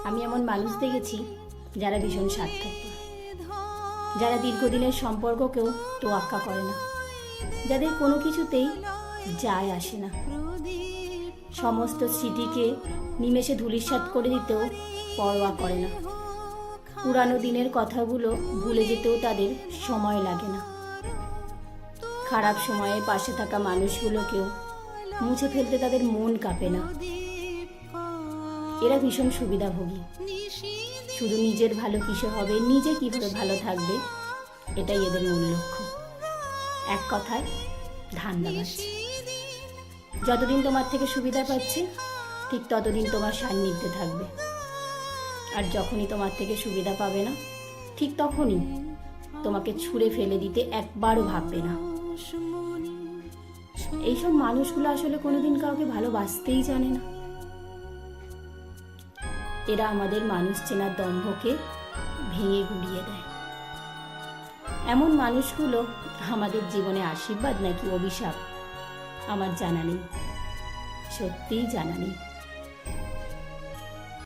আমি এমন মানুষ দেখেছি যারা ভীষণ স্বার্থপর, যারা দীর্ঘদিনের সম্পর্ককেও তোয়াক্কা করে না, যাদের কোনো কিছুতেই যায় আসে না, সমস্ত স্মৃতিকে নিমেষে ধূলিসাৎ করে দিতেও পরোয়া করে না, পুরানো দিনের কথাগুলো ভুলে যেতেও তাদের সময় লাগে না, খারাপ সময়ে পাশে থাকা মানুষগুলোকেও মুছে ফেলতে তাদের মন কাঁপে না। এরা ভীষণ সুবিধাভোগী, শুধু নিজের ভালো কিসে হবে, নিজে কিভাবে ভালো থাকবে, এটাই এদের মূল লক্ষ্য। এক কথায় ধান্দাবাজ। যতদিন তোমার থেকে সুবিধা পাচ্ছে ঠিক ততদিন তোমার সান্নিধ্যে থাকবে, আর যখনই তোমার থেকে সুবিধা পাবে না ঠিক তখনই তোমাকে ছুঁড়ে ফেলে দিতে একবারও ভাববে না। এইসব মানুষগুলো আসলে কোনোদিন কাউকে ভালোবাসতেই জানে না। এরা আমাদের মানুষ চেনার দম্ভকে ভেঙে গুড়িয়ে দেয়। এমন মানুষগুলো আমাদের জীবনে আশীর্বাদ নাকি অভিশাপ আমার জানা নেই, সত্যিই জানা নেই।